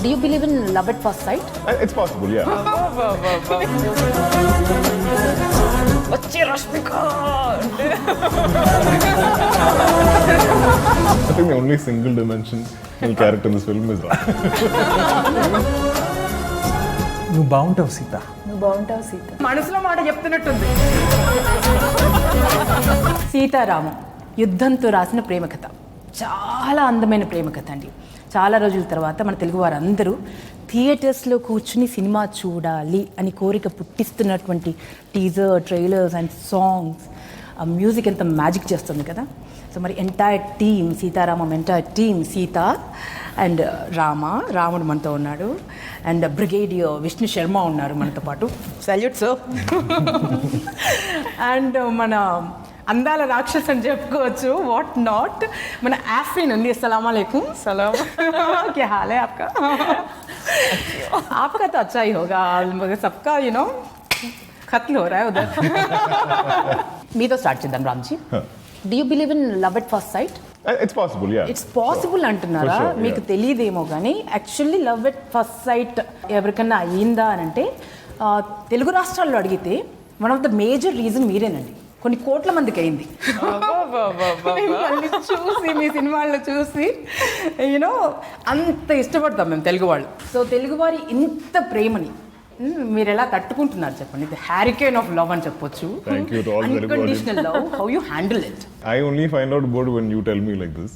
Do you believe in love at first sight? It's possible, yeah. వచ్చే Rashmika. I think the only single dimensional character in this film is Ram. నువ్వు బాగుంటావు సీత. నువ్వు బాగుంటావు సీత. మనసులో మాట చెప్తున్నట్టుంది. సీతారామం యుద్ధంతో రాసిన ప్రేమ కథ, చాలా అందమైన ప్రేమ కథ అండి. చాలా రోజుల తర్వాత మన తెలుగు వారందరూ థియేటర్స్లో కూర్చుని సినిమా చూడాలి అని కోరిక పుట్టిస్తున్నటువంటి టీజర్, ట్రైలర్స్ అండ్ సాంగ్స్, ఆ మ్యూజిక్ ఎంత మ్యాజిక్ చేస్తుంది కదా. సో మరి entire team Sita Ramam, entire team Sita and రాముడు మనతో ఉన్నాడు, అండ్ బ్రిగేడియర్ విష్ణు శర్మ ఉన్నారు మనతో పాటు. Salute sir. అండ్ మన అందాల రాక్షస్ అని చెప్పుకోవచ్చు, వాట్ నాట్, మన ఆఫ్రీన్ ఉంది. अस्सलाम वालेकुम. సలాం. क्या हाल है आपका? आपका तो अच्छा ही होगा, मगर सबका खत्ल हो रहा है उधर. మీతో స్టార్ట్ చేద్దాం Ramji. Do you believe in love at first sight? It's possible, yeah. It's possible అంటున్నారా? For sure, మీకు తెలియదేమో కానీ actually love at first sight ఎవరికన్నా అయ్యిందా అని అంటే తెలుగు రాష్ట్రాల్లో అడిగితే one of the major reason మీరేనండి. కొన్ని కోట్ల మందికి అయింది. మిమ్మల్ని చూసి, మీ సినిమాల్లో చూసి అంత ఇష్టపడతాం మేము తెలుగు వాళ్ళు. సో తెలుగువారి ఇంత ప్రేమని మీరు ఎలా తట్టుకుంటున్నారు చెప్పండి. ఇది హ్యారికేన్ ఆఫ్ లవ్ అని చెప్పొచ్చు. Unconditional love, how you handle it? I only find out about it when you tell me like this.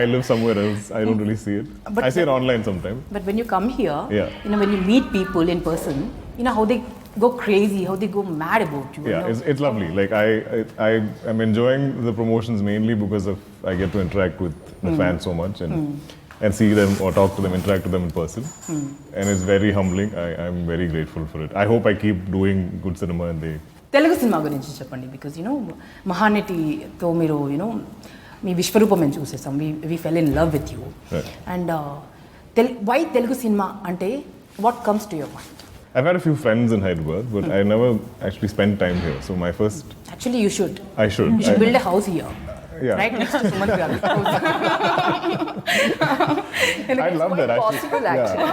I live somewhere else. I don't really see it. I see it online sometimes. But when you come here, yeah. When you meet people in person, how they go crazy, how they go mad about you. Yeah, it's lovely. Like I am enjoying the promotions mainly because of I get to interact with the fans so much and see them or talk to them, interact with them in person. And it's very humbling. I'm very grateful for it. I hope I keep doing good cinema and they... Telugu cinema గురించి చెప్పండి. Because మహానటితో మీరు మీ విశ్వరూపం మేము చూసేసాం. We fell in love with you. And why Telugu cinema అంటే what comes to your mind? I've had a few friends in Hyderabad, but I never actually spent time here. So my first... Actually, you should. I should. You should build a house here. Yeah. Right next to Sumanth garu. I love that actually. Possible actually.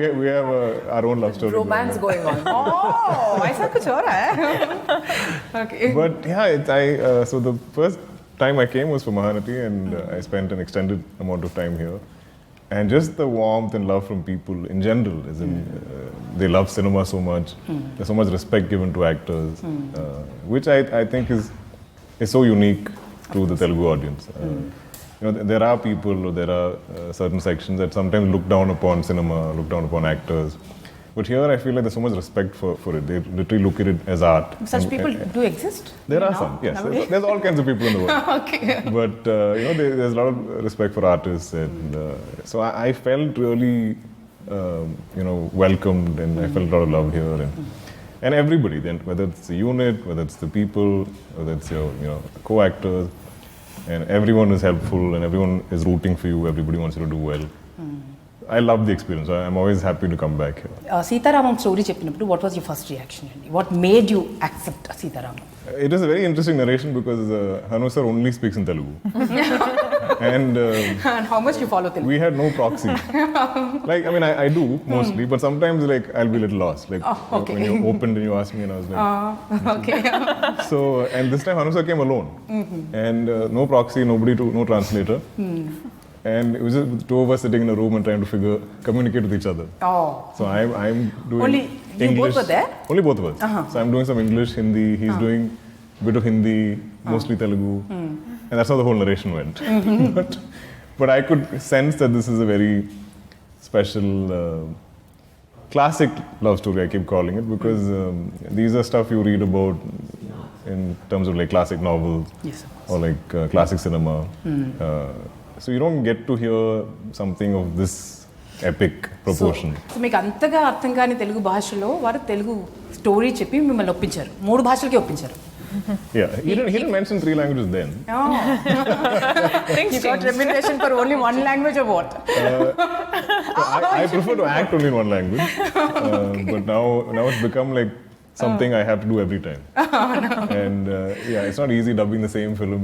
Yeah. We have our own love story. Romance going on. Oh, ऐसा कुछ हो रहा है. Okay. But yeah, so the first time I came was for Mahanati, and I spent an extended amount of time here. And just the warmth and love from people in general, as in they love cinema so much. There's so much respect given to actors, which I think is so unique to the Telugu audience. There are people, or there are certain sections that sometimes look down upon cinema, look down upon actors. But here I feel like there's so much respect for it. They literally look at it as art. Such people do exist? There are some, yes. There's all kinds of people in the world. Okay. But there's a lot of respect for artists, and so I felt really welcomed, and I felt a lot of love here, and everybody. Then whether it's the unit, whether it's the people, whether it's your co-actors, and everyone is helpful, and everyone is rooting for you. Everybody wants you to do well. I love the experience. I'm always happy to come back here. Sitaramam story cheppinappudu, what was your first reaction? What made you accept Sitaramam? It is a very interesting narration because Hanu sir only speaks in Telugu. And how much you follow Telugu? We had no proxy. Like, I mean, I do mostly, but sometimes like I'll be a little lost. Like okay. when you opened and you asked me, and I was like, okay. So, and this time Hanu sir came alone, and no proxy, no translator. And it was just two of us sitting in a room and trying to communicate with each other. Oh. So I'm doing only English. You both were there? Only both of us. So I'm doing some English, Hindi. He's doing a bit of Hindi, mostly Telugu. And that's how the whole narration went. But I could sense that this is a very special, classic love story, I keep calling it, because these are stuff you read about in terms of like classic novels, yes, or like classic cinema. So you don't get to hear something of this epic proportion. So మీకు అంతగా అర్థం కాని తెలుగు భాషలో వారు Telugu story చెప్పి మిమ్మల్ని ఒప్పించారు. 3 భాషలకి ఒప్పించారు. Yeah, he didn't mention 3 languages then. Oh. Things you got reputation for only one language or what? I prefer to act only in one language. But now it's become like something I have to do every time. And yeah, it's not easy dubbing the same film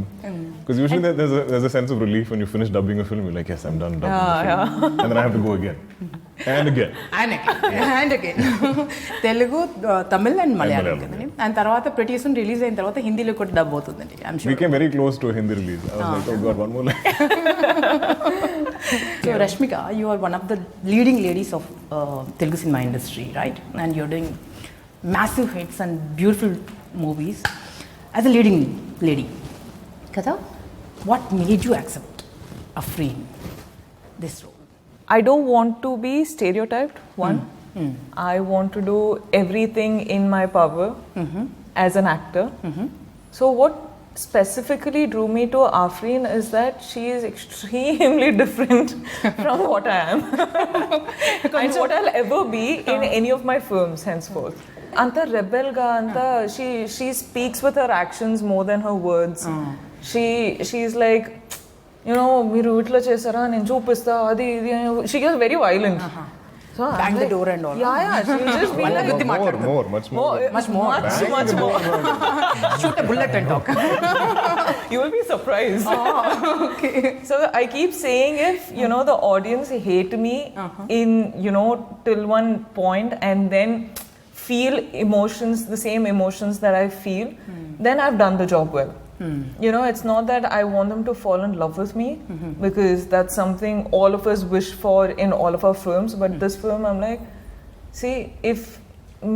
Because usually there's a sense of relief when you finish dubbing a film. You're like, yes, I'm done dubbing the film. And then I have to go again. And again. And again. Telugu, Tamil and Malayalam కదండి. And తర్వాత pretty soon release అయిన తర్వాత హిందీలో కూడా dub అవుతుందండి. I'm sure. We came very close to a Hindi release. I was like, oh God, one more line. So Rashmika, you are one of the leading ladies of Telugu cinema industry, right? And you're doing massive hits and beautiful movies as a leading lady. Kada, what made you accept Afreen, this role? I don't want to be stereotyped, one. I want to do everything in my power as an actor. So what specifically drew me to Afreen is that she is extremely different from what I am and what I'll ever be in any of my films henceforth. Anta rebel ga, anta she speaks with her actions more than her words. She's like, you know, మీరు ఇట్లా చేస్తారా నేను చూపిస్తా అది ఇది. She gets very violent. So Bang the door and all. Yeah, she'll just be like, Much more. much more. Shoot a bullet and talk. You will be surprised. Okay. So I keep saying, if you know the audience hate me in, you know, till one point and then feel emotions, the same emotions that I feel, then I've done the job well. You know, it's not that I want them to fall in love with me, because that's something all of us wish for in all of our films. But this film, I'm like, see, if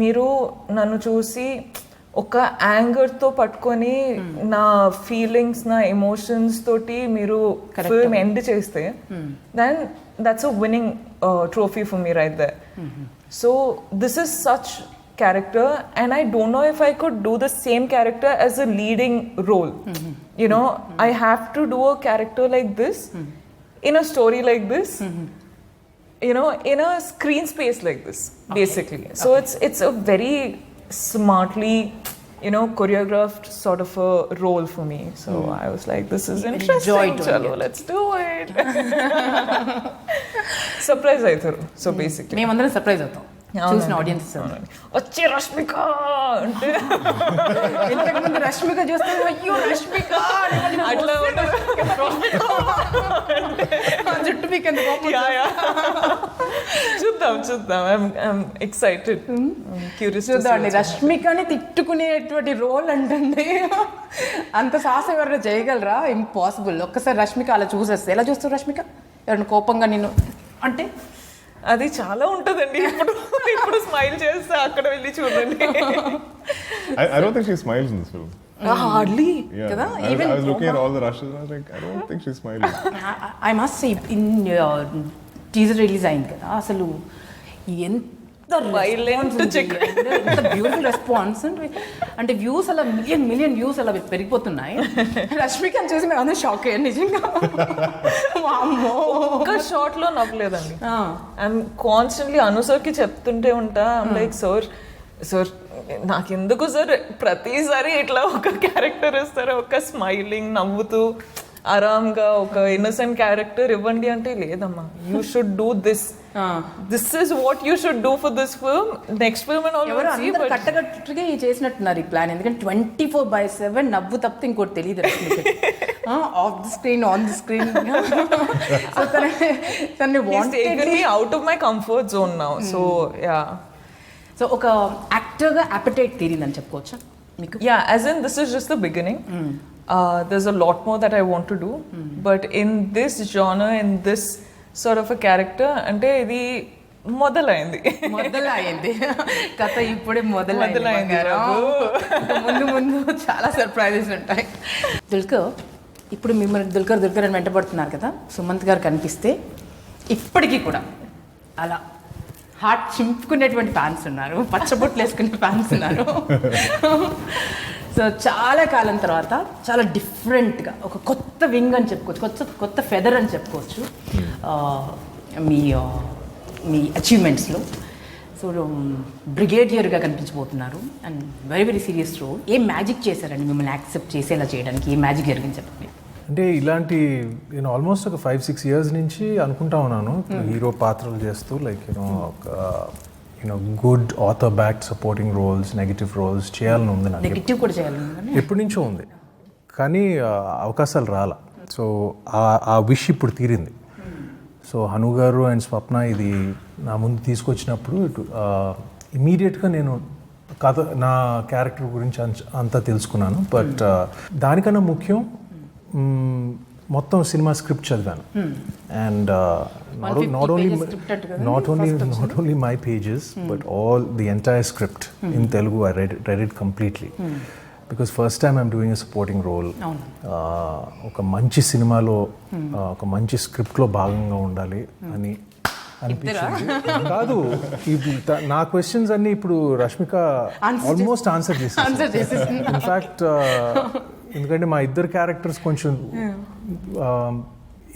మీరు నన్ను చూసి ఒక యాంగర్తో పట్టుకొని నా feelings నా emotions తోటి మీరు film end చేస్తే then that's a winning trophy for me right there. So this is such character, and I don't know if I could do the same character as a leading role. You know, I have to do a character like this in a story like this, you know, in a screen space like this, basically. So it's a very smartly, you know, choreographed sort of a role for me. So I was like, this is interesting. Chalo, let's do it. Surprise aitharu. So basically మేమందరం surprise అవుతాం చూసిన audience. వచ్చే రష్మిక అంటే ఇంతకుముందు రష్మిక చూస్తే అయ్యో రష్మిక అట్లా జుట్టు మీకు ఎంత చూద్దాం. I'm excited, curious. చూద్దామండి, రష్మికని తిట్టుకునేటువంటి రోల్ అంటుంది. అంత సాహసం ఎవరైనా చేయగలరా? ఇంపాసిబుల్. ఒక్కసారి రష్మిక అలా చూసేస్తే ఎలా చూస్తారు రష్మిక? ఎవరైనా కోపంగా నిన్ను అంటే అది చాలా ఉంటుందండి. ఇప్పుడు స్మైల్ చేస్తే అక్కడ వెళ్ళి చూడండి. I don't think she smiles in this film. Hardly. కదా? I was looking at all the rushes and I was like, I don't think she's smiling. I must say, in teaser release అయింది కదా, అసలు ఎంత beautiful response అంటే views అలా million views అలా పెరిగిపోతున్నాయి. రష్మిక చూసి మేము అందరూ షాక్ అయ్యాను నిజంగా. ఒక్క షాట్ లో నవ్వలేదండి. ఐఎమ్ కాన్స్టెంట్లీ అనుసర్కి చెప్తుంటే ఉంటా, లైక్ సార్ నాకెందుకు సార్ ప్రతిసారి ఇట్లా ఒక క్యారెక్టర్ ఇస్తారు, ఒక స్మైలింగ్ నవ్వుతూ ఆరామ్గా ఒక ఇన్నోసెంట్ క్యారెక్టర్ ఇవ్వండి అంటే, లేదమ్మా you should do this is what you should do for this film, next film and all. కట్టకట్టుగా చేసినట్టున్నారు ఈ ప్లాన్. ఎందుకంటే 24/7 నవ్వు తప్పితే ఇంకోటి తెలియదు. Off the screen, on the screen. Out of my comfort zone now. So yeah, so ఒక యాక్టర్గా అపెటైట్ తీరిందని చెప్పుకోవచ్చా మీకు? Yeah, as in this is just the beginning. There's a lot more that I want to do, but in this genre, in this sort of a character, అంటే ఇది మొదలైంది కథ ఇప్పుడే మొదలైంది. ముందు చాలా సర్ప్రైజెస్ ఉంటాయి. దుల్కర్ ఇప్పుడు మిమ్మల్ని దుల్కర్ అని వెంటబడుతున్నారు కదా. సుమంత్ గారు కనిపిస్తే ఇప్పటికీ కూడా అలా హార్ట్ చింపుకునేటువంటి ఫ్యాన్స్ ఉన్నారు, పచ్చబొట్లు వేసుకునే ఫ్యాన్స్ ఉన్నారు. సో చాలా కాలం తర్వాత చాలా డిఫరెంట్గా ఒక కొత్త వింగ్ అని చెప్పుకోవచ్చు, కొత్త ఫెదర్ అని చెప్పుకోవచ్చు మీ అచీవ్మెంట్స్లో. సో బ్రిగేడియర్గా కనిపించబోతున్నారు and very very serious role. ఏం మ్యాజిక్ చేశారండి మిమ్మల్ని యాక్సెప్ట్ చేసేలా చేయడానికి? ఏ మ్యాజిక్ జరిగింది చెప్పండి. అంటే ఇలాంటి నేను ఆల్మోస్ట్ ఒక 5-6 years నుంచి అనుకుంటా ఉన్నాను హీరో పాత్రలు చేస్తూ, like you know good author backed supporting roles, negative roles చేయాలని ఉంది నాకు. నెగిటివ్ కూడా చేయాలని ఎప్పటి నుంచో ఉంది. కానీ అవకాశాలు రాల. సో ఆ విష్ ఇప్పుడు తీరింది. సో హను గారు అండ్ స్వప్న ఇది నా ముందు తీసుకొచ్చినప్పుడు ఇమీడియట్గా నేను కథ నా క్యారెక్టర్ గురించి అంతా తెలుసుకున్నాను. బట్ దానికన్నా ముఖ్యం మొత్తం సినిమా స్క్రిప్ట్ చదివాను. And not only my pages but all the entire script in Telugu I read it completely. Because first time I'm doing a supporting role. ఒక మంచి సినిమాలో ఒక మంచి స్క్రిప్ట్లో భాగంగా ఉండాలి అని అనిపించింది. కాదు, నా క్వశ్చన్స్ అన్ని ఇప్పుడు రష్మిక ఆల్మోస్ట్ ఆన్సర్ చేసేసి. ఇన్ఫ్యాక్ట్ ఎందుకంటే మా ఇద్దరు క్యారెక్టర్స్ కొంచెం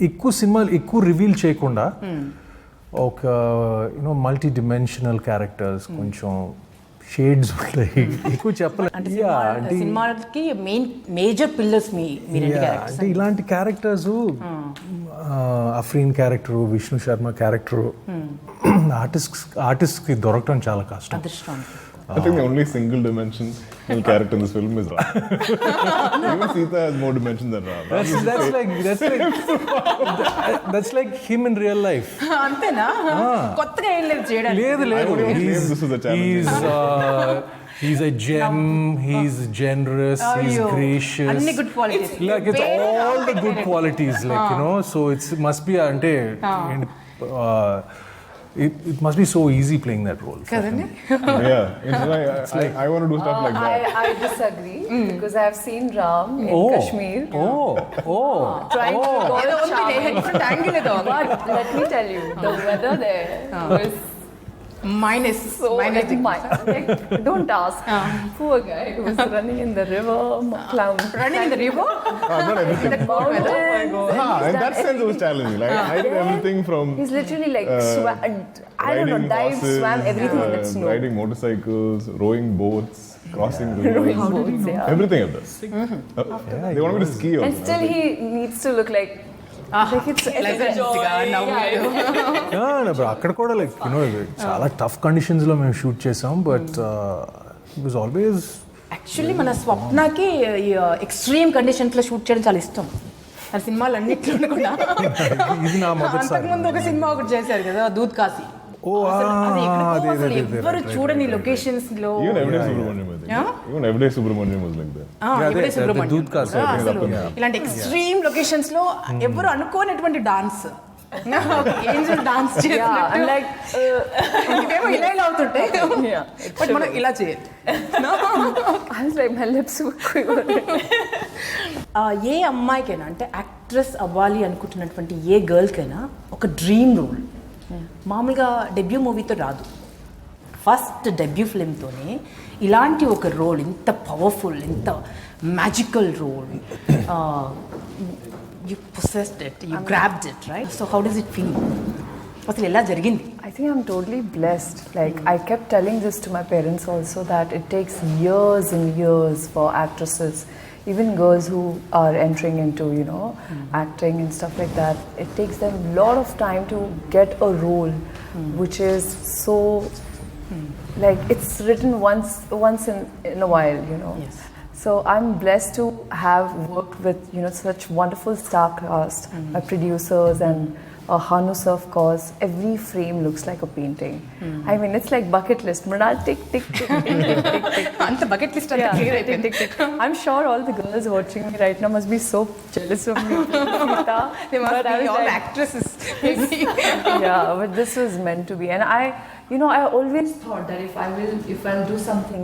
ఎక్కువ సినిమాలు ఎక్కువ రివీల్ చేయకుండా ఒక మల్టీ డిమెన్షనల్ క్యారెక్టర్స్, కొంచెం షేడ్స్ ఉంటాయి, ఎక్కువ చెప్పలేదు. సినిమాకి మేజర్ పిల్లర్స్ అంటే ఇలాంటి characters Afreen character, Vishnu Sharma character ఆర్టిస్ట్కి దొరకడం చాలా కష్టం. I think the only single dimensional character in this film is Ram. Even Sita has more dimension than Ram. That's like him in real life. అంతేనా? కొత్తగా ఏం లేదు చేయడానికి. లేదు. He's a gem, he's generous, he's gracious. Anni good qualities. Like it's all the good qualities, like so it must be it must be so easy playing that role. Yeah, it's like I want to do stuff like that. I disagree because I have seen Ram in Kashmir. Trying to go but let me tell you, the weather there was minus. like, don't ask. Poor guy who was running in the river, clown. Running in the river? Not everything. The mountains. In that sense it was challenging. Like I did everything from He's literally like I don't know, dive, swam, everything in that snow. Riding motorcycles, rowing boats, crossing rivers. Boats, yeah. Everything I've done. They want me to ski also. And still he needs to look like it's అక్కడ కూడా like చాలా tough కండిషన్స్లో మేము shoot చేసాం. But it was always actually మన స్వప్నకి extreme కండిషన్స్లో shoot చేయడం చాలా ఇష్టం. ఆ సినిమాలు అన్నింటిలో కూడా ఇది నా మొదటిసారి. అంతకుముందు ఒక సినిమా ఒకటి చేశారు కదా, దూద్ కాశీ. ఎవరు చూడని లొకేషన్స్ లో. Even everyday Subramaniam was like that. దూద్ కాశీ ఇలాంటి ఎక్స్ట్రీమ్ లొకేషన్స్ లో ఎవరు అనుకోనటువంటి డాన్స్, ఏంజల్ డాన్స్ ఇవేమో ఇలా ఇలా అవుతుంటే బట్ మనం ఇలా చేయాలి. ఏ అమ్మాయికైనా అంటే యాక్ట్రెస్ అవ్వాలి అనుకుంటున్నటువంటి ఏ గర్ల్కైనా ఒక డ్రీమ్ రోల్ మామూలుగా డెబ్యూ మూవీతో రాదు. ఫస్ట్ డెబ్యూ ఫిల్మ్తోనే ఇలాంటి ఒక రోల్, ఇంత పవర్ఫుల్, ఇంత magical role, you possessed it, you grabbed it, right? So how does it feel? అసలు ఎలా జరిగింది? I think I'm totally blessed. Like I kept telling this to my parents also, that it takes years and years for actresses, even girls who are entering into acting and stuff like that. It takes them a lot of time to get a role which is so like it's written once in a while, Yes. So I'm blessed to have worked with such wonderful star cast, my producers and Hanu sir, of course. Every frame looks like a painting. I mean, it's like bucket list. Mrunal, tick, tick, tick, tick, tick, tick, tick. Anta bucket list anta clear tick, tick, tick. I'm sure all the girls watching me right now must be so jealous of me, Sita. They must be all actresses, maybe. Yeah, but this was meant to be. And I always thought that if I'll do something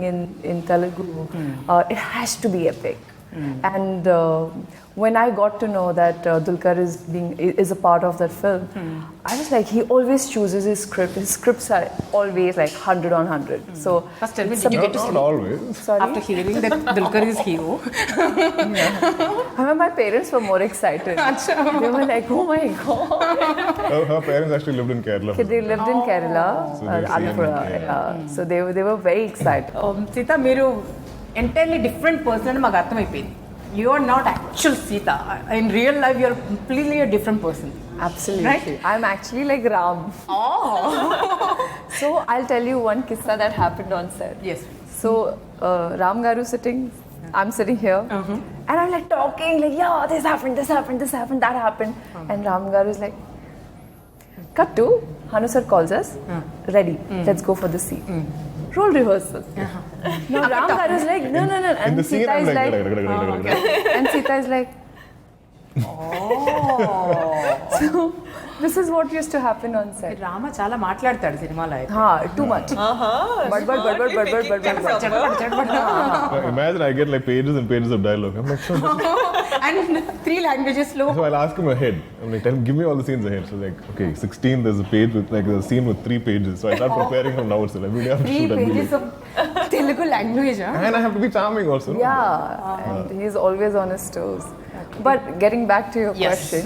in Telugu, it has to be epic. And when I got to know that Dulquer is a part of that film, I was like, he always chooses his script. His scripts are always like 100 on 100. So first tell me, did you get to not sleep? always. Sorry? After hearing that Dulquer is hero? I mean, my parents were more excited. They were like, oh my god. Her parents actually lived in Kerala. They lived in Kerala, So they've seen Alapura. it, So they were very excited. Sita, మీరు entirely different person అని మాకు అర్థమైపోయింది. You are not actual Sita. In real life, you are completely a different person. Absolutely. Right? I'm actually like Ram. So I'll tell you one kissa that happened on set. Yes. So Ram Garu sitting I'm sitting here and I'm like talking like, yeah, this happened, that happened. And Ram Garu is like, cut to, Hanu sir calls us, ready, let's go for the scene. Roll rehearsal. Now Ram Garu is like, no. In And the scene, Sita I'm is like, like, and Sita is like, so this is what used to happen on set. Rama చాలా మాట్లాడతాడు సినిమాలో అయితే. Too much. But. Imagine I get like pages and pages of dialogue. I'm like, sure. And 3 languages లో So I'll ask him ahead. I'm like, tell him, give me all the scenes ahead. So like, okay, 16, there's a page with like a scene with 3 pages. So I start preparing from now itself. Every day I have to 3 shoot at pages of Telugu language. And I have to be charming also. no? Yeah, and he's always on his toes. But getting back to your Yes. question,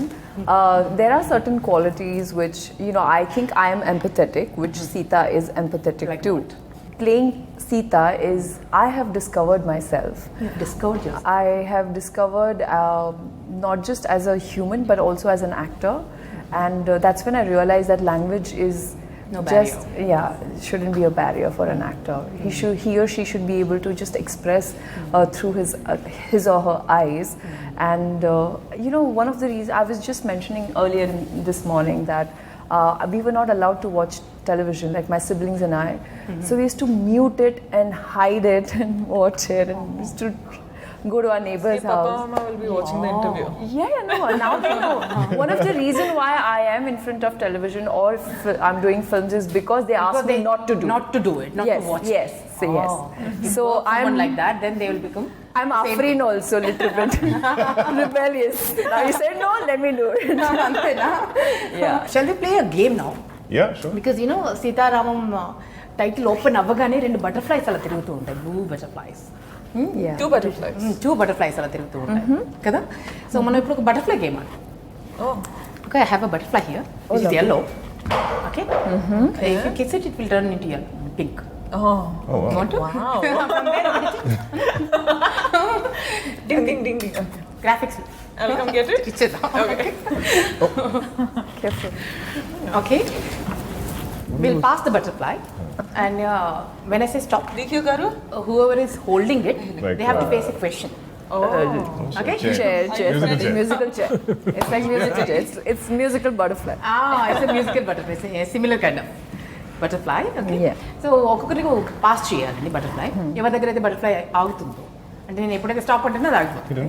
there are certain qualities which, you know, I think I am empathetic, which Sita is empathetic Like too. what? Playing Sita is, I have discovered myself. You've discovered yourself. I have discovered not just as a human but also as an actor, and that's when I realized that language is No just shouldn't be a barrier for an actor. He or she should be able to just express through his or her eyes. And you know, one of the reasons I was just mentioning earlier this morning that we were not allowed to watch television, like my siblings and I. So we used to mute it and hide it and watch it, and we used to go to our neighbor's Papa house. Mama will be watching the interview. Yeah, no, now they know. One of the reasons why I am in front of television or I'm doing films is because they ask me not to do. Not to do it, not Yes, to watch yes, it. so yes. So Someone I'm like that, then they will become. I'm Afreen also, little bit rebellious. Now you said no, let me do it. అంతేనా? Yeah. Shall we play a game now? Yeah, sure. Because you know, Sita Ramam title open అవ్వగానే 2 butterflies అలా తిరుగుతూ ఉంటాయి, blue butterflies. Yeah. 2 butterflies. 2 butterflies అలా తిరుగుతూ ఉంటాయి కదా. So మనం ఇప్పుడు ఒక బటర్ఫ్లై గేమ్ ఆడు. Oh. Okay, I have a butterfly here, which is yellow. Okay? If you kiss it, it will turn into yellow, pink. Oh. Oh, wow. Want to? Wow. From there, Ding ding ding ding. graphics. I'll come get it. ఇచ్చేద్దాం. Okay. Careful. Okay? We'll pass the butterfly. And when I say stop, DQ Garu? whoever is holding it, Like, they have to face a question. Oh. Okay? Chair. Musical chair. Musical chair. It's like musical chair. It's musical butterfly. It's a musical butterfly. It's a similar kind of butterfly. Okay? Yeah. So, ఒక్కొక్కరికి pass చేయాలండి butterfly. ఎవరి దగ్గర అయితే butterfly ఆగుతుందో, అంటే నేను ఎప్పుడైతే stop అంటున్నా అది ఆగిపోతుంది.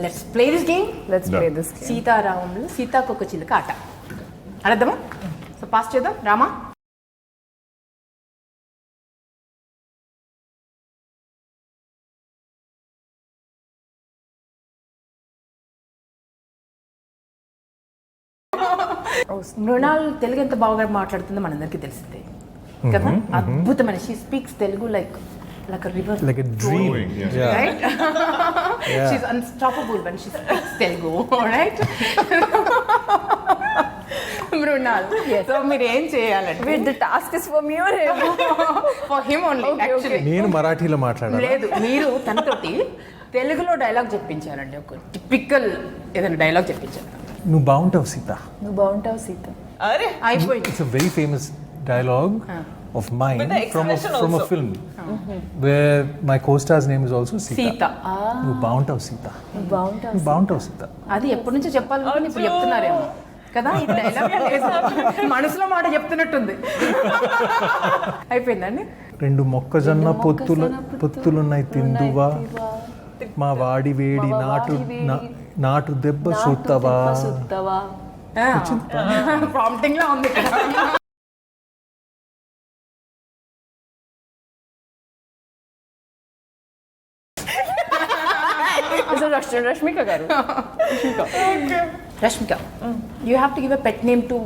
Let's play this game. Let's play this game. సీతారామంలో సీతాకొక చిలుక ఆట ఆడద్దామా? సో పాస్ చేద్దాం. రామా, మృణాల్ తెలుగు ఎంత బాగా మాట్లాడుతుందో మనందరికీ తెలిసిందే కదా. అద్భుతమైన, she speaks Telugu like a river, Like a dream. Flowing, yeah. Yeah. right? Yeah. She's unstoppable when she speaks Telugu, right? Mrunal, so మీరు ఏం చేయాలంటే, Wait, the task is for me or him? For him only actually. నేను మరాఠీలో మాట్లాడాలి. లేదు, మీరు తనతోటి తెలుగులో dialogue చెప్పించాలండి. ఒక typical ఏదైనా డైలాగ్ చెప్పించాలి. నువ్వు బాగుంటావు సీత. నువ్వు బాగుంటావు సీత. Arre. అయిపోయింది. It's a very famous dialogue of mine But the from a expression film where my co-star's name is also Sita. Sita. నువ్వు బాగుంటావు సీత. నువ్వు బాగుంటావు. నువ్వు బాగుంటావు సీత. అది ఎప్పటి నుంచో చెప్పాలనుకుని ఇప్పుడు చెప్తున్నారేమో కదా. ఈ డైలాగ్ మనసులో మాట చెప్తున్నట్టుంది. అయిపోయిందండి. 2 మొక్కజొన్న పొత్తులున్నాయి తిందువా, మా వాడి వేడి నాటు దెబ్బ సుత్తవా. ప్రాంప్టింగ్ లా ఉంది ఇక్కడ. Rashmika garu. Rashmika, you have to give a pet name to,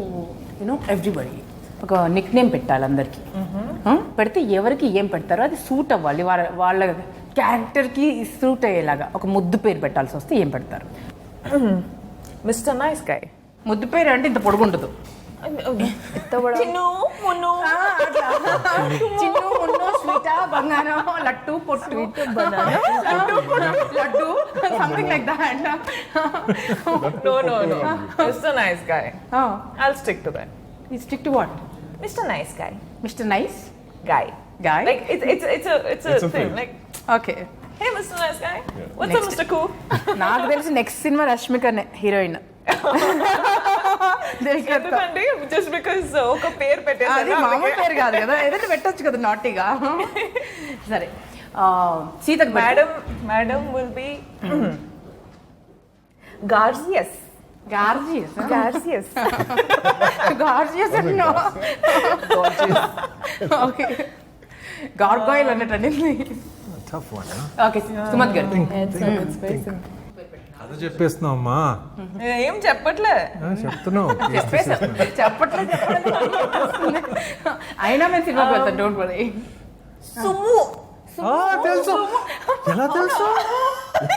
you know, everybody. ఒక నిక్ నేమ్ పెట్టాలి అందరికి. పెడితే ఎవరికి ఏం పెడతారో అది సూట్ అవ్వాలి, వాళ్ళ క్యారెక్టర్కి సూట్ అయ్యేలాగా. ఒక ముద్దు పేరు పెట్టాల్సి వస్తే ఏం పెడతారు? Mr. Nice Guy. ముద్దు పేరు అంటే ఇంత పొడుగుండదు. Chinnu, Munnu. చిన్ను, మున్ను, స్వీట, బంగారం, లట్టు, పొట్టు, laddu, something like that. No. Mr. Nice Guy. I'll stick to that. You stick to what? Mr. Nice Guy. Mr. Nice Guy. Guy? Like it's a It's a thing. thing. Like, Okay. hey, Mr. Nice Guy. What's up, Mr. Cool? నాకు తెలిసి next cinema రష్మికనే heroine. ఎందుకంటే just because ఒక పేరు అది పెట్టేసారు. మామూలు పేరు కాదు కదా, ఏదైనా పెట్టొచ్చు కదా నాటిగా. సరే సీతకు Madam will be Garcias. Gorgeous Garcias. Gorgeous అన్నో. ఓకే గార్గాయిల్ అన్నట్టు. Tough one, huh? Okay Sumanth గారు. It's very simple. అది చెప్పేస్తున్నావు అమ్మా. ఏం చెప్పట్లే. చెప్తున్నావు. చెప్పట్లేదు అయినా మేము సినిమాకి వెళ్తాం, డోంట్ వరీ. సుమ్ము. తెలుసు. ఎలా తెలుసు?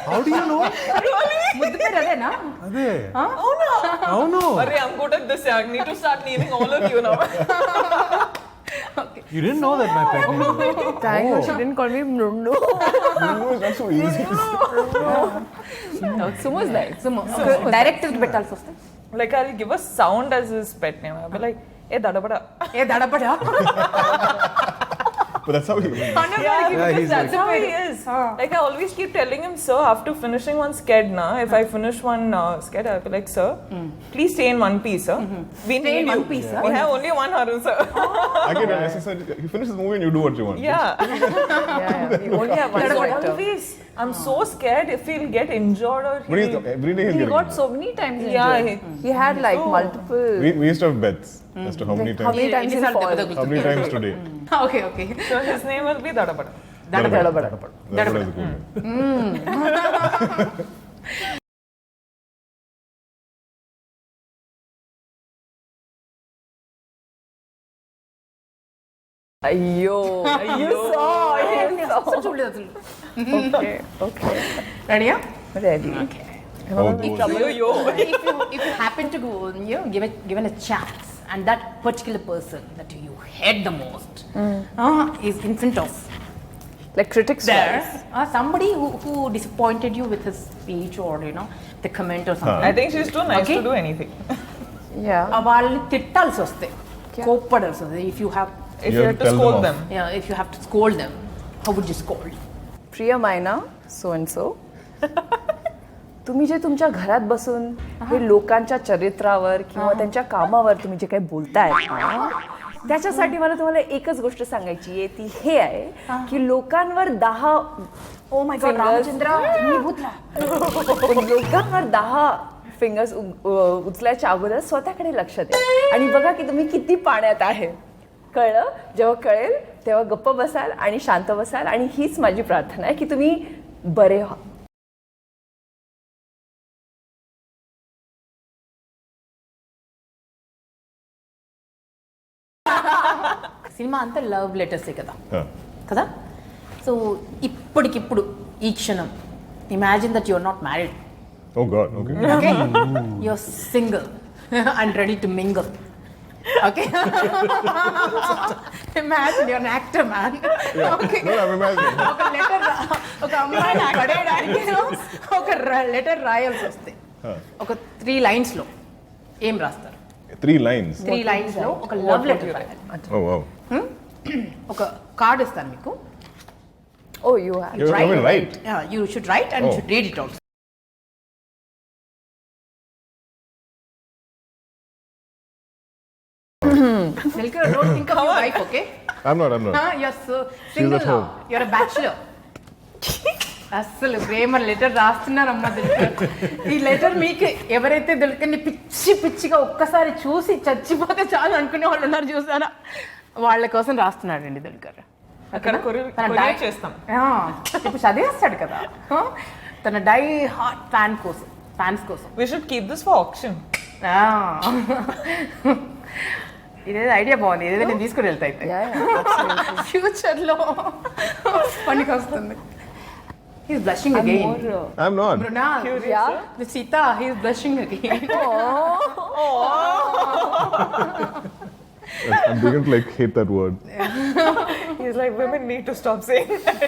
How do you know? ముద్దు పేరు అదేనా? అదే. అవును. అరే, I'm good at this. I need to start naming all of you now. You didn't know that my pet name was. Thank God she didn't call me Mrunal. No, it's not so easy. Sumo is nice. Sumo డైరెక్టర్కి పెట్టాల్సి వస్తే Like, I'll give a sound as his pet name. I'll be like, hey, dadabada. Hey దడపడా. But that's how he is. Yeah, he's That's how he is. Like, I always keep telling him, sir, after finishing one sked, if I finish one sked, I'll be like, sir, please stay in one piece, sir. We Stay in need one you. piece, sir? We have only one Haru, sir. I get it. As I said, you finish the movie and you do what you want. Yeah. We only have one director. Always. I'm so scared if he'll get injured or But he's, every day he's He getting got injured. so many times Yeah, injured. He had like multiple. We used to have bets as to how many How times. many times he'll fall? How many times today? Okay okay So his name will be Dadabada. Dadabada. Dadabada is a cool name. Ayyo. You saw. You saw. చూడలేదు అసలు. Okay. రెడీయా? Ready. Oh, those. If you happen to go, given a chance, and that particular person that you hate the most is in front of Like critics. there, wise. somebody who disappointed you with his speech or the comment or something. I think she's too nice Okay. to do anything. Yeah. వాళ్ళని తిట్టాల్సి వస్తే, కోప్పడాల్సి వస్తే, if you have If You you have have to to tell them scold off. them. if you have to scold them, how would you scold? प्रिय मायना so and so, तुम्ही जे तुमच्या घरात बसून हे लोकांच्या चरित्रावर किंवा त्यांच्या कामावर तुम्ही जे काही बोलताय ना, त्याच्यासाठी मला तुम्हाला एकच गोष्ट सांगायची आहे, ती हे आहे की लोकांवर 10 Oh my God, रामचंद्र, मी भूतला. लोकांवर 10 फिंगर्स उचलायच्या अगोदर स्वतःकडे लक्ष द्या आणि बघा की तुम्ही किती पाण्यात आहे. कळलं? जेव्हा कळेल तेव्हा गप्प बसाल आणि शांत बसाल, आणि हीच माझी प्रार्थना आहे की तुम्ही बरे व्हा. సినిమా అంతా లవ్ లెటర్సే కదా Huh. కదా. సో ఇప్పటికిప్పుడు ఈ క్షణం imagine that you're not married, Oh God. Okay. okay? You're single and ready to mingle. Okay? Imagine you're an actor, man. Okay. No, I'm imagining. ఒక లెటర్ ఒక అమ్మాయిని పడేయడానికి ఒక లెటర్ రాయాల్సి వస్తే ఒక 3 lines లో ఏం రాస్తారు? 3 lines. 3 lines లో ఒక లవ్ లెటర్ రాయాలి. Oh wow. ఒక కార్డ్ ఇస్తాను మీకు. Oh, you have. You will write. Yeah, you should write and you Oh. should read it also. Dulquer, don't think of your wife, okay? I'm not. You're so She's single at now. home. You're a bachelor. అస్సలు ప్రేమ letter రాస్తున్నారమ్మా Dulquer. ఈ letter మీకు ఎవరైతే దుల్కర్ని పిచ్చి పిచ్చిగా ఒక్కసారి చూసి చచ్చిపోతే చాలు అనుకునే వాళ్ళు ఉన్నారు చూసారా, వాళ్ళ కోసం రాస్తున్నాడండి దుల్కర్. అక్కడ కొరియర్ చేస్తాం. ఇప్పుడు చదివేస్తాడు కదా తన డై హార్ట్ ఫ్యాన్స్ కోసం. We should keep this for auction. ఇదేదో ఐడియా బాగుంది, ఇదేదో నేను తీసుకుని వెళ్తా అయితే ఫ్యూచర్లో పనికి వస్తుంది. He's blushing again. I'm not. Mrunal, Yeah. with Sita, he's blushing again. I'm beginning to hate that word. He's like, women need to stop saying that.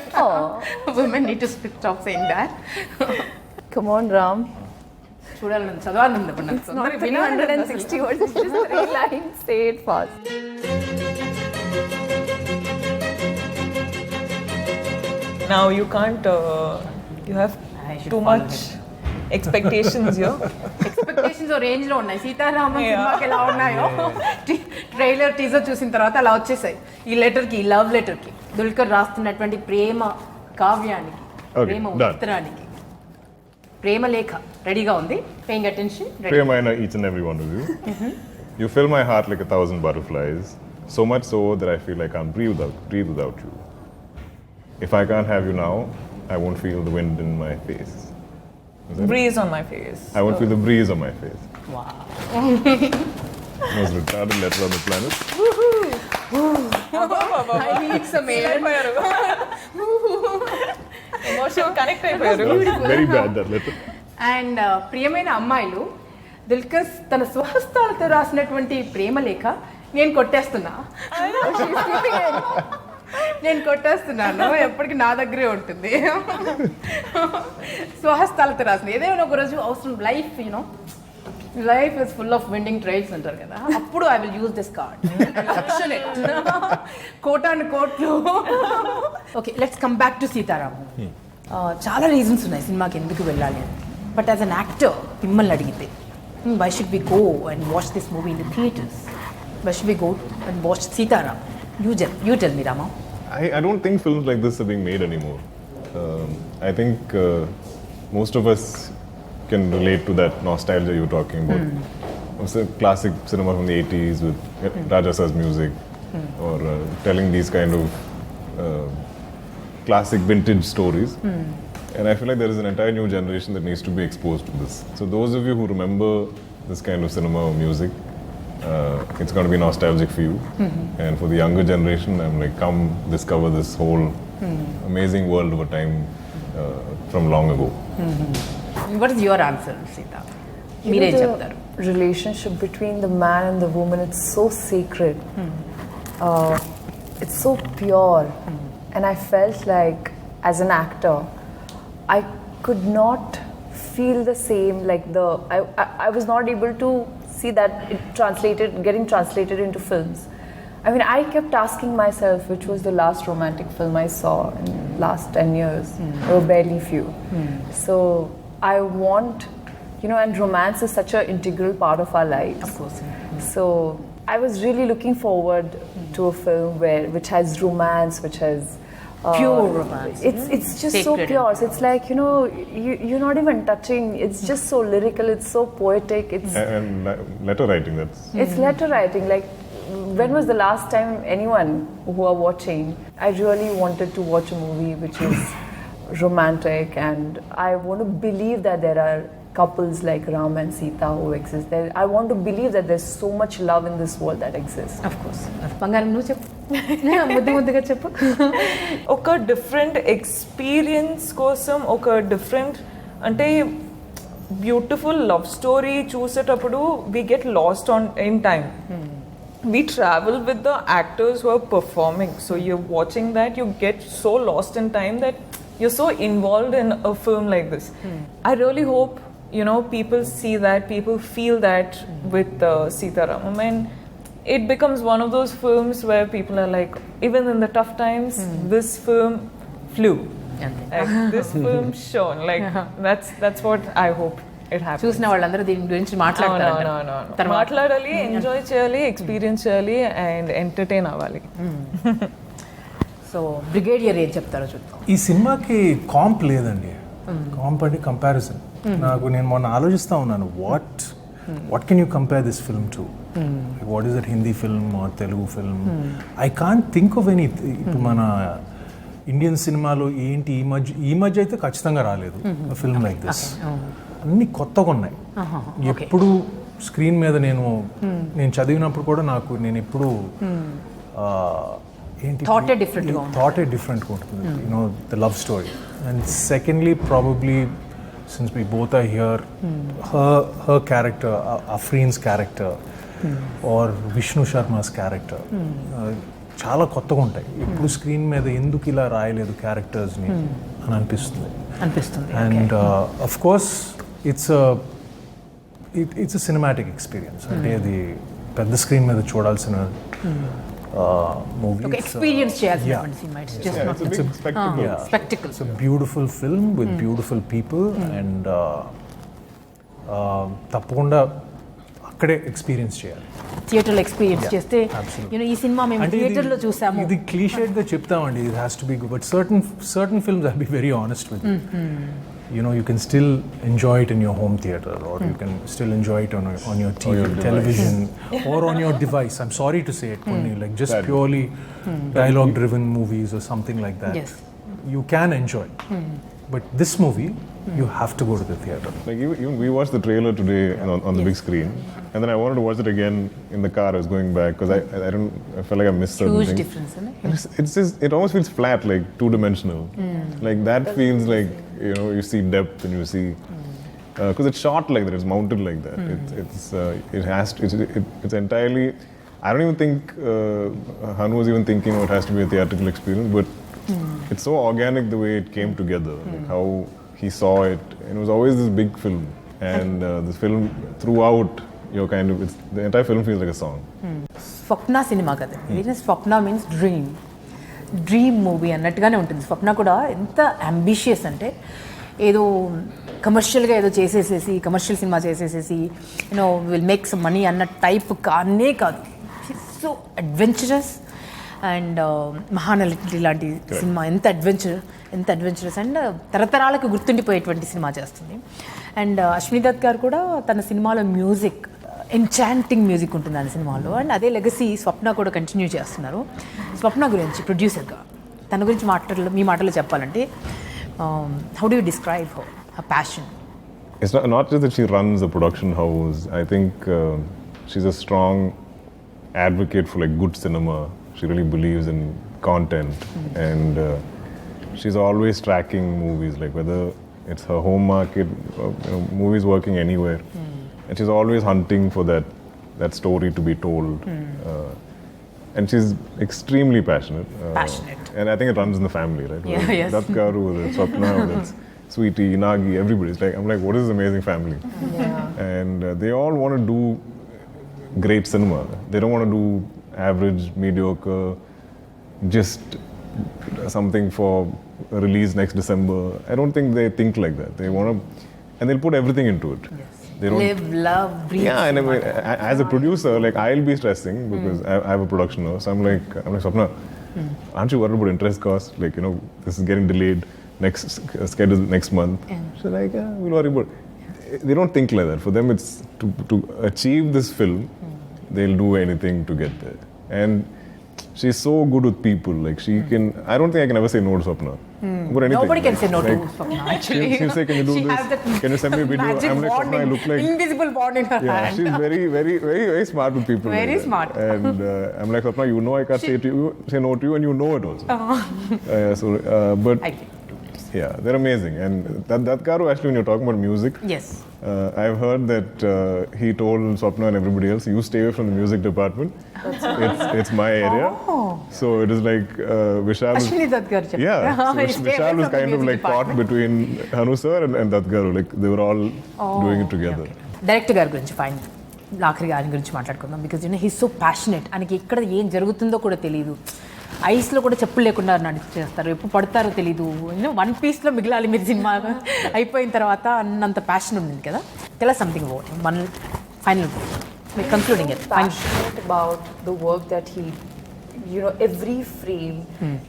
Women need to stop saying that. Come on, Ram. చూడాలని చదవాలని ఇప్పుడు నాకు. It's not 360 words, it's just 3 lines. Say it fast. now you can't, you have I should too follow much expectations here. Expectations range లో ఉన్నాయి. సీతారామం సినిమాకి ఎలా ఉన్నాయో trailer teaser చూసిన తర్వాత అలా వచ్చేసాయి. ఈ లెటర్కి, ఈ లవ్ లెటర్కి, దుల్కర్ రాస్తున్నటువంటి ప్రేమ కావ్యానికి, ప్రేమ ఉత్తరానికి, ప్రేమ లేఖ రెడీగా ఉంది. Paying attention. Prema, each and every one of you. You fill my heart like 1,000 butterflies, so much so that I feel I can't breathe without you. If I can't have you now, I won't feel the wind in my face. Breeze on my face. I won't feel the breeze on my face. Wow. Most retarded letter on the planet. I need some air. Emotion connect అయిపోయారు. Very bad, that letter. And ప్రియమైన అమ్మాయిలు, దుల్కర్ తన స్వహస్తాలతో రాసినటువంటి ప్రేమ లేఖ నేను కొట్టేస్తున్నా. నేను కొట్టేస్తున్నాను, ఎప్పటికీ నా దగ్గరే ఉంటుంది. స్వహస్తాలతో రాసింది. ఏదైనా ఒక రోజు అవసరం, life life is full of winding trails అంటారు కదా, అప్పుడు I will use this card. కోటాను కోట్లు. Okay, let's come back to Sita Ramam. చాలా రీజన్స్ ఉన్నాయి సినిమాకి ఎందుకు వెళ్ళాలి అని. బట్ యాజ్ అన్ యాక్టర్ మిమ్మల్ని అడిగితే, why should we go and watch this movie in the theatres? Why should we go and watch Sita Ramam? You tell me, Rama. I don't think films like this are being made anymore. I think most of us can relate to that nostalgia you were talking about. It's a classic cinema from the 80s with Raja Sir's music, or telling these kind of classic vintage stories. And I feel like there is an entire new generation that needs to be exposed to this. So those of you who remember this kind of cinema or music, it's going to be nostalgic for you. And for the younger generation, I'm like, come discover this whole amazing world over time from long ago. What is your answer, Sita? You know, the relationship between the man and the woman, it's so sacred. It's so pure. And I felt like, as an actor, I could not feel the same, like I was not able to see that getting translated into films. I mean, I kept asking myself, which was the last romantic film I saw in the last 10 years? There were barely few. So I want, and romance is such an integral part of our lives. Of course. So I was really looking forward to a film which has romance, which has pure romance. It's just Sacred so pure. So it's like, you're not even touching. It's just so lyrical. It's so poetic. And letter writing, It's letter writing. Like, when was the last time anyone who are watching, I really wanted to watch a movie which is romantic, and I want to believe that there are couples like Ram and Sita who exist there. I want to believe that there's so much love in this world that exists. Of course. బంగారం నువ్వు చెప్పు. ముద్దుగా చెప్పు. ఒక different experience కోసం, ఒక different అంటే beautiful love story చూసేటప్పుడు we get lost in time. We travel with the actors who are performing. So you're watching that, you get so lost in time that you're so involved in a film like this. I really hope, people see that, people feel that with Sita Ramam. And it becomes one of those films where people are like, even in the tough times, this film flew. Like, this film shone. Like, that's what I hope it happens. చూసిన వాళ్ళందరూ దీని గురించి మాట్లాడతారు. మాట్లాడాలి, enjoy చేయాలి, experience చేయాలి, and entertain అవ్వాలి. So brigadier ఏం చెప్తారో చూద్దాం. ఈ సినిమాకి కాంప్ లేదండి. కాంప్ అంటే కంపారిజన్. నేను మొన్న ఆలోచిస్తూ ఉన్నాను, what can you compare this film to? Like, what is that Hindi film or Telugu film? I can't think of any. మన ఇండియన్ సినిమాలో ఏంటి ఈ మధ్య అయితే ఖచ్చితంగా రాలేదు ఫిల్మ్ లైక్ దిస్. అన్ని కొత్తగా ఉన్నాయి. ఎప్పుడు స్క్రీన్ మీద నేను చదివినప్పుడు కూడా నేను ఎప్పుడు ఏంటి థాటే డిఫరెంట్గా ఉంటుంది. The love story. And secondly probably since we both are here, her character, Afreen's character, or Vishnu Sharma's character, చాలా కొత్తగా ఉంటాయి. ఇప్పుడు స్క్రీన్ మీద ఎందుకు ఇలా రాయలేదు క్యారెక్టర్స్ని అని అనిపిస్తుంది. And of course it's a cinematic experience. అంటే అది పెద్ద స్క్రీన్ మీద చూడాల్సిన movie. ఒక ఎక్స్పీరియన్స్ చేయాల్సినటువంటి cinema. It's just Yeah, not it's a big spectacle. Spectacle. It's a beautiful film with beautiful people and తప్పకుండా అక్కడే ఎక్స్పీరియన్స్ చేయాలి. థియేటర్లో ఎక్స్పీరియన్స్ చేస్తే absolutely. ఈ సినిమా మేము థియేటర్లో చూసాము. ఇది క్లీషేడ్గా చెప్తామండి, it has to be good, but certain films, I'll be very honest with you. You know, you can still enjoy it in your home theater, or you can still enjoy it on your TV, television, or on your device. I'm sorry to say it, like just purely dialogue-driven movies or something like that. Yes. You can enjoy, but this movie, you have to go to the theater. Like even we watched the trailer today on the big screen, and then I wanted to watch it again in the car. I was going back because I felt like I missed certain huge things. Difference అండి. And it's just, it almost feels flat, like two-dimensional. Like that feels like, you know, you see depth and you see, because it's shot like that, it's mounted like that. It's entirely. I don't even think Hanu was even thinking, oh, it has to be a theatrical experience, but it's so organic the way it came together, like how he saw it. And it was always this big film, and this film throughout, you're kind of, the entire film feels like a song. Swapna cinema కదా ఇది. స్వప్న means dream movie అన్నట్టుగానే ఉంటుంది. స్వప్న కూడా ఎంత ambitious అంటే ఏదో కమర్షియల్గా ఏదో చేసేసేసి కమర్షియల్ సినిమా చేసేసేసి you know will make some money అన్న టైప్ కానే కాదు. సో అడ్వెంచరస్ అండ్ మహానటి లాంటి సినిమా ఎంత అడ్వెంచరస్ అండ్ తరతరాలకు గుర్తుండిపోయేటువంటి సినిమా చేస్తుంది. అండ్ అశ్విని దత్ గారు కూడా తన సినిమాలో మ్యూజిక్ ఎన్చాంటింగ్ మ్యూజిక్ ఉంటుంది ఆ సినిమాలో, అండ్ అదే లెగసీ స్వప్న కూడా కంటిన్యూ చేస్తున్నారు. స్వప్న గురించి ప్రొడ్యూసర్గా తన గురించి మీ మాటల్లో చెప్పాలంటే how do you describe her passion? It's not just that she runs a production house. I think she's a strong advocate for like good cinema. She really believes in content, and she's always tracking movies, like whether it's her home market, movies working anywhere, and she's always hunting for that story to be told. And she's extremely passionate. And I think it runs in the family, right? Yeah, yes. Dulquer, Swapna, that's Sweetie, Nagi, everybody's like, I'm like, what is this amazing family? Yeah. And they all want to do great cinema. They don't want to do average, mediocre, just something for release next December. I don't think they think like that. They want to, and they'll put everything into it. Yes. They don't, Live, love, breathe. yeah, and I mean, as a producer, like I'll be stressing because I have a production house. I'm like, Swapna, aren't you worried about interest costs? Like, you know, this is getting delayed. Next schedule next month. Yeah. She's like, yeah, we'll worry about it. They don't think like that. For them, it's to achieve this film, they'll do anything to get there. And she's so good with people. Like she can. I don't think I can ever say no to Swapna. About anything. Nobody can say no to like, Swapna. Actually, she'll say, "Can you do she this? has that Can you send me a video?" magic I'm like, bond, Swapna, I look like invisible bond in her yeah. hand. She's very, very, very, very smart with people. Very like smart. And I'm like, Swapna, you know, I can't say no to you, and you know it also. But. Yeah, they're amazing. And that Garu, actually, when you're talking about music, yes, I've heard that he told Swapna and everybody else, you stay away from the music department. It's my area. Oh. So it is like Vishal. Ashwini Dutt garu chepparu. Yeah, so Vishal was kind of like caught between Hanu sir and Dutt Garu. Like they were all doing it together. Director గారి గురించి fine ఆఖరిగా ఆయన గురించి మాట్లాడుకుందాం. Because you know he's so passionate. ఆయనకి ఎక్కడ ఏం జరుగుతుందో కూడా తెలియదు. ఐస్లో కూడా చెప్పులు లేకుండా నడిచేస్తారు, ఎప్పుడు పడతారో తెలీదు. వన్ పీస్లో మిగిలాలి మీరు సినిమా అయిపోయిన తర్వాత అన్నంత ప్యాషన్ ఉంది కదా. Tell us something about him. One final concluding it. Passionate about the work that he, you know, every frame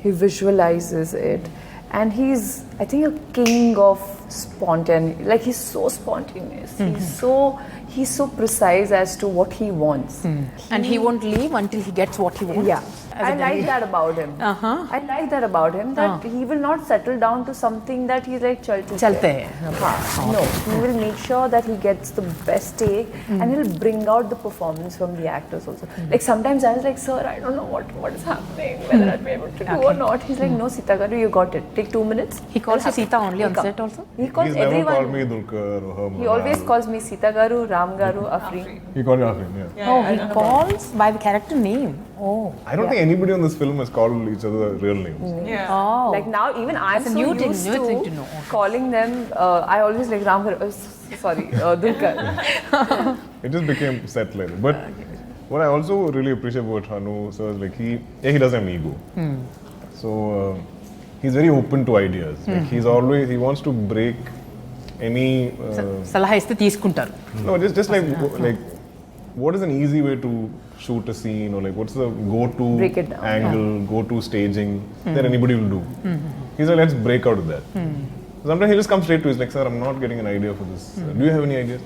he visualizes it, and he's, I think, a king of spontaneity. Like he's so spontaneous. He's so precise as to what he wants. And he won't leave until he gets what he wants. Yeah, I like that about him. I like that about him, that he will not settle down to something that he's like Chalte hai. No, he will make sure that he gets the best take, and he'll bring out the performance from the actors also. Like sometimes I was like, sir, I don't know what is happening, whether I'll be able to do or not. He's like, no, Sita Garu, you got it. Take 2 minutes. He calls you Sita only on set also? He calls He's never everyone. called me Dulquer or her. He always calls me Sita Garu, Ram Garu, Afreen. He called me Afreen, yeah. Oh, he calls by the character name. Oh. I don't think anybody on this film has called each other real names. Yeah. Oh. Like now, even I'm That's a so new used thing to know. calling them. I always like Ram Garu. Sorry, Dulquer. It just became set later. But what I also really appreciate about Hanu, so is like he doesn't have ego. So he's very open to ideas. Like he wants to break any. సలహా ఇస్తే తీసుకుంటారు. No, just like what is an easy way to shoot a scene, or like what's the go-to Break it down, angle, go-to staging that anybody will do. He's like, let's break out of that. Sometimes he'll just come straight to us like, sir, I'm not getting an idea for this. Do you have any ideas?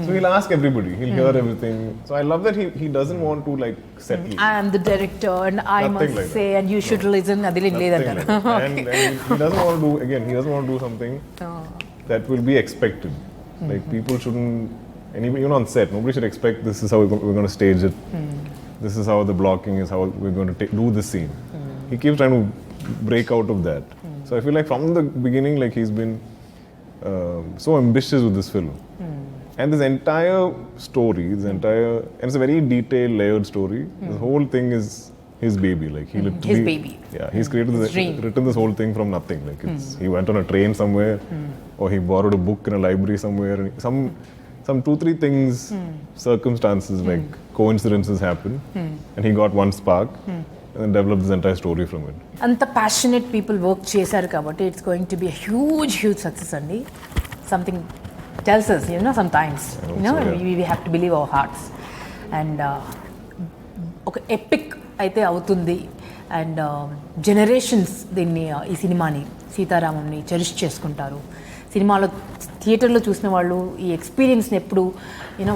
So he'll ask everybody. He'll hear everything. So I love that he doesn't want to like settle. I am the director and I Nothing must like say and you should listen. అది Nothing లేదంటారు. like that. And he doesn't want to do, again, he doesn't want to do something that will be expected. Like people shouldn't, even on set, nobody should expect this is how we're going to stage it. This is how the blocking is, how we're going to do this scene. He keeps trying to break out of that. So I feel like from the beginning, like he's been so ambitious with this film. And this entire story, and it's a very detailed, layered story. The whole thing is his baby. Like he literally, His baby. Yeah, he's created written this whole thing from nothing. Like he went on a train somewhere, or he borrowed a book in a library somewhere. And some 2-3 things, circumstances, like coincidences happen, and he got one spark. And then develop this entire story from it. అంత passionate people work చేశారు కాబట్టి it's going to be huge success అండి. Something tells us, sometimes we have to believe our hearts. And ఒక epic అయితే అవుతుంది. And generations దీన్ని ఈ సినిమాని సీతారామంని చెరిష్ చేసుకుంటారు. సినిమాలో థియేటర్లో చూసిన వాళ్ళు ఈ ఎక్స్పీరియన్స్ని ఎప్పుడు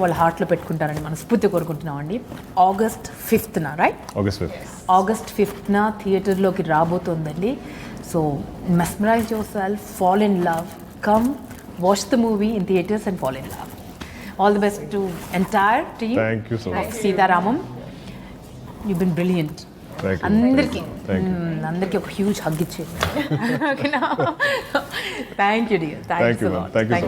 వాళ్ళ హార్ట్లో పెట్టుకుంటారని మనస్ఫూర్తి కోరుకుంటున్నామండి. August 5th, right? August 5th థియేటర్లోకి రాబోతోందండి. So mesmerise yourself, fall in love, come watch the movie in theatres and fall in love. All the best to entire team. Thank you so much. Sita Ramam, you've been brilliant. అందరికీ ఒక huge hug ఇచ్చేది. Thank you dear. Thank you so much.